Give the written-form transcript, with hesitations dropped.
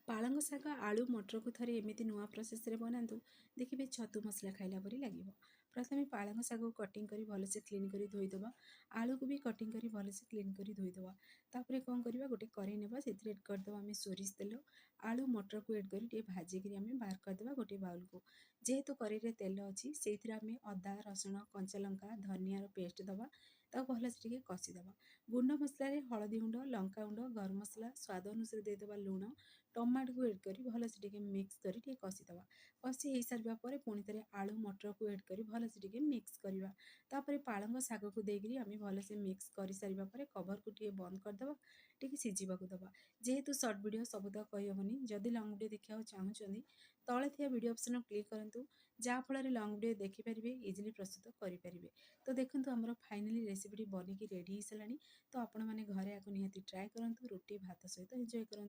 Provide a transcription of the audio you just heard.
ପାଳଙ୍ଗ ଶାଗ ଆଳୁ ମଟରକୁ ଥରେ ଏମିତି ନୂଆ ପ୍ରୋସେସ୍ରେ ବନାନ୍ତୁ, ଦେଖିବେ ଛତୁ ମସଲା ଖାଇଲା ପରି ଲାଗିବ। ପ୍ରଥମେ ପାଳଙ୍ଗ ଶାଗକୁ କଟିଂ କରି ଭଲସେ କ୍ଲିନ୍ କରି ଧୋଇଦେବା। ଆଳୁକୁ ବି କଟିଂ କରି ଭଲସେ କ୍ଲିନ୍ କରି ଧୋଇଦେବା। ତାପରେ କ'ଣ କରିବା, ଗୋଟେ କରେଇ ନେବା, ସେଥିରେ ଏଡ଼୍ କରିଦେବା ଆମେ ସୋରିଷ ତେଲ। ଆଳୁ ମଟରକୁ ଏଡ଼୍ କରି ଟିକେ ଭାଜିକିରି ଆମେ ବାହାର କରିଦେବା ଗୋଟେ ବାଉଲକୁ। ଯେହେତୁ କରେଇରେ ତେଲ ଅଛି, ସେଇଥିରେ ଆମେ ଅଦା ରସୁଣ କଞ୍ଚା ଲଙ୍କା ଧନିଆର ପେଷ୍ଟ ଦେବା। ତାକୁ ଭଲସେ ଟିକେ କଷିଦେବା। ଗୁଣ୍ଡ ମସଲାରେ ହଳଦୀ ଗୁଣ୍ଡ, ଲଙ୍କାଗୁଣ୍ଡ, ଗରମ ମସଲା, ସ୍ୱାଦ ଅନୁସାରେ ଦେଇଦେବା ଲୁଣ, ଟମାଟୋକୁ ଏଡ଼୍ କରି ଭଲସେ ଟିକେ ମିକ୍ସ କରି ଟିକେ କଷିଦେବା। କଷି ହେଇସାରିବା ପରେ ପୁଣି ଥରେ ଆଳୁ ମଟରକୁ ଏଡ଼୍ କରି ଭଲସେ ଟିକେ ମିକ୍ସ କରିବା। ତାପରେ ପାଳଙ୍ଗ ଶାଗକୁ ଦେଇକରି ଆମେ ଭଲସେ ମିକ୍ସ କରିସାରିବା ପରେ କଭରକୁ ଟିକେ ବନ୍ଦ କରିଦେବା, ଟିକେ ସିଝିବାକୁ ଦେବା। ଯେହେତୁ ସର୍ଟ ଭିଡ଼ିଓ ସବୁ ତ କହିହେବନି, ଯଦି ଲଙ୍ଗ ଭିଡ଼ିଓ ଦେଖିବାକୁ ଚାହୁଁଛନ୍ତି ତଳେ ଥିବା ଭିଡ଼ିଓ ଅପସନ୍ କ୍ଲିକ୍ କରନ୍ତୁ, ଯାହାଫଳରେ ଲଙ୍ଗ ଭିଡ଼ିଓ ଦେଖିପାରିବେ, ଇଜିଲି ପ୍ରସ୍ତୁତ କରିପାରିବେ। ତ ଦେଖନ୍ତୁ ଆମର ଫାଇନାଲି ରେସିପିଟି ବନିକି ରେଡ଼ି ହେଇସାରିଲାଣି। ତ ଆପଣମାନେ ଘରେ ଆକୁ ନିହାତି ଟ୍ରାଏ କରନ୍ତୁ, ରୁଟି ଭାତ ସହିତ ଏନ୍ଜୟ କରନ୍ତୁ।